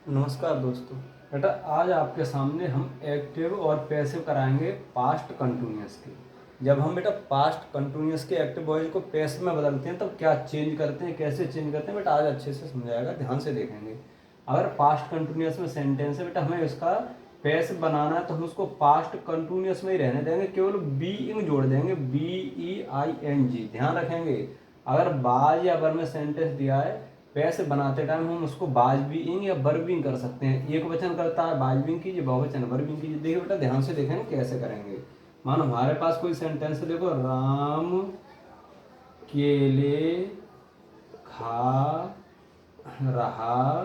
नमस्कार दोस्तों। बेटा आज आपके सामने हम एक्टिव और पैसिव कराएंगे पास्ट कंटिन्यूअस की। जब हम बेटा पास्ट कंटिन्यूअस के एक्टिव वॉइस को पैसिव में बदलते हैं तब क्या चेंज करते हैं, कैसे चेंज करते हैं, बेटा आज अच्छे से समझाएगा, ध्यान से देखेंगे। अगर पास्ट कंटिन्यूअस में सेंटेंस है बेटा हमें इसका पैसिव बनाना है तो हम उसको पास्ट कंटिन्यूअस में ही रहने देंगे, केवल बीइंग जोड़ देंगे, BEING। ध्यान रखेंगे अगर बाज या बर में सेंटेंस दिया है पैसे बनाते टाइम हम उसको बाजबीइंग या बरबीइंग कर सकते हैं। एक वचन करता है बाजबीइंग कीजिए, बहुवचन बरबीइंग कीजिए। देखिए बेटा ध्यान से देखेंगे कैसे करेंगे। मानो हमारे पास कोई सेंटेंस है, देखो राम केले खा रहा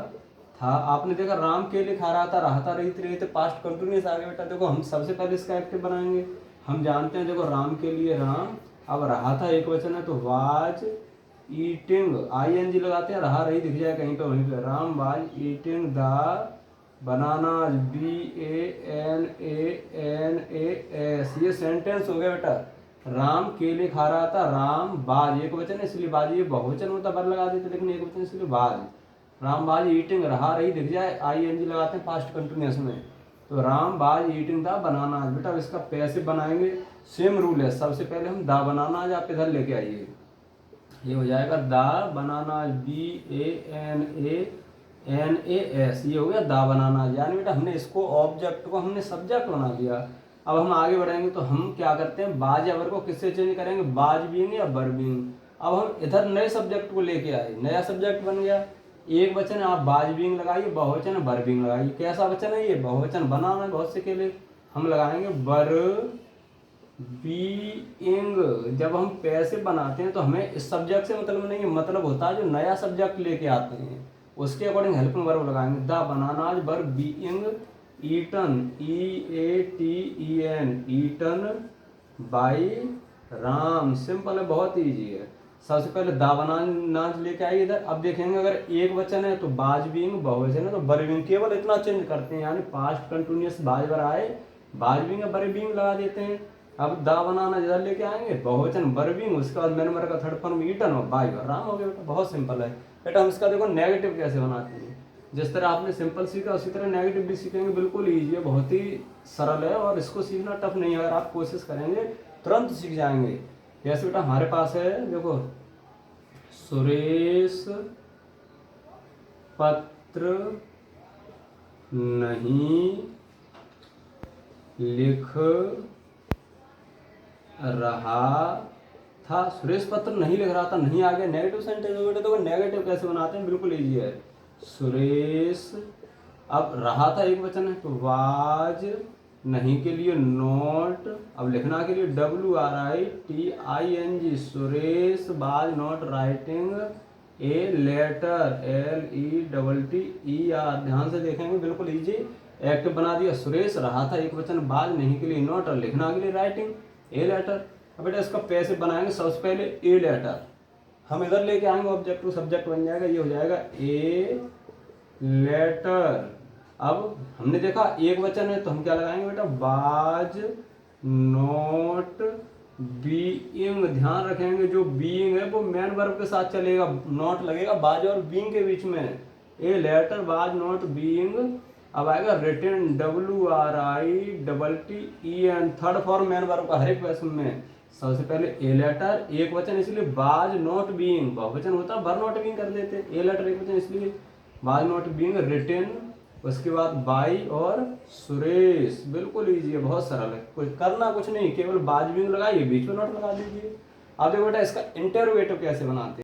था। आपने देखा राम केले खा रहा था रही थी, पास्ट कंटिन्यूअस आ गया। बेटा देखो हम सबसे पहले इसका एक्टिव बनाएंगे। हम जानते हैं देखो राम के लिए राम, अब रहा था एक वचन है तो वाज ईटिंग, ING लगाते हैं, रहा रही दिख जाए कहीं पे वहीं पे। Ram was eating the bananas, BANANAS। ये सेंटेंस हो गया बेटा। राम केले खा रहा था, राम बाज एक वचन है इसलिए बाज, ये बहुवचन होता बर लगा देते लेकिन एक वचन इसलिए बाज। राम बाज ईटिंग, रहा रही दिख जाए ING लगाते हैं पास्ट कंटिन्यूअस में, तो राम बाज ईटिंग द बनानाज। बेटा इसका पैसिव बनाएंगे, सेम रूल है। सबसे पहले हम द बनानाज आप इधर लेके आइए, ये हो जाएगा द बनाना, BANANAS। ये हो गया द बनाना। यानी बेटा हमने इसको ऑब्जेक्ट को हमने सब्जेक्ट बना दिया। अब हम आगे बढ़ेंगे तो हम क्या करते हैं, बाज या बर को किससे चेंज करेंगे, बाज बीइंग या बर बीइंग। अब हम इधर नए सब्जेक्ट को लेके आए, नया सब्जेक्ट बन गया। एक वचन है आप बाज बीइंग लगाइए, बहुवचन है बर बीइंग लगाइए। कैसा वचन है ये, बहुवचन बनाना है बहुत से के लिए, हम लगाएंगे बर बीइंग। जब हम पैसिव बनाते हैं तो हमें इस सब्जेक्ट से मतलब नहीं है, मतलब होता है जो नया सब्जेक्ट लेके आते हैं उसके अकॉर्डिंग हेल्पिंग वर्ब लगाएंगे। The bananas were being eaten, EATEN, eaten by Ram. Simple है, बहुत ईजी है। सबसे पहले द बनानाज लेके आइए इधर। अब देखेंगे अगर एक वचन है तो बाज बीइंग, बहुवचन है तो बर बीइंग। केवल इतना चेंज करते हैं, यानी पास्ट कंटिन्यूअस बाज बर आए बाज बीइंग या बर बीइंग लगा देते हैं। अब दा बनाना इधर लेके आएंगे, बहुवचन बरबिंग, उसके बाद मैन का थर्ड फॉर्म ईटन और बाई और राम हो गया। बेटा बहुत सिंपल है। बेटा हम इसका देखो नेगेटिव कैसे बनाते हैं। जिस तरह आपने सिंपल सीखा उसी तरह नेगेटिव भी सीखेंगे। बिल्कुल ईजी है, बहुत ही सरल है और इसको सीखना टफ नहीं है। अगर आप कोशिश करेंगे तुरंत सीख जाएंगे। जैसे बेटा हमारे पास है देखो, सुरेश पत्र नहीं लिख रहा था। सुरेश पत्र नहीं लिख रहा था, नहीं आ गया, नेगेटिव सेंटेंस हो गया। तो नेगेटिव कैसे बनाते हैं, बिल्कुल इजी है। सुरेश, अब रहा था एक वचन है तो वाज, नहीं के लिए नॉट, अब लिखना के लिए WRITING। Suresh was not writing a letter, LETTER। ध्यान से देखेंगे, बिल्कुल इजी एक्टिव बना दिया। सुरेश रहा था एक वचन, बाज नहीं के लिए नॉट और लिखना के लिए राइटिंग ए लेटर। अब बेटा इसका पैसिव बनाएंगे। सबसे पहले ए लेटर हम इधर लेके आएंगे, ऑब्जेक्ट टू सब्जेक्ट बन जाएगा, ये हो जाएगा ए लेटर। अब हमने देखा एक वचन है तो हम क्या लगाएंगे बेटा, बाज नॉट बीइंग। ध्यान रखेंगे जो बीइंग है वो मैन वर्ब के साथ चलेगा, नॉट लगेगा बाज और बीइंग के बीच में। A letter was not being. अब आएगा written, WRITTEN, third form main verb का हर एक क्वेश्चन में। सबसे पहले ए लेटर एक वचन इसलिए बाज नॉट बीइंग, बहुवचन होता बर नॉट बीइंग कर देते। ए लेटर एक वचन इसलिए बाज नॉट बीइंग रिटन, उसके बाद बाई और सुरेश। बिल्कुल इजी है, बहुत सरल है, कुछ करना कुछ नहीं, केवल बाज बीइंग लगाइए, बीच में नॉट लगा दीजिए। अब देखो बेटा इसका इंटरोगेटिव कैसे बनाते हैं।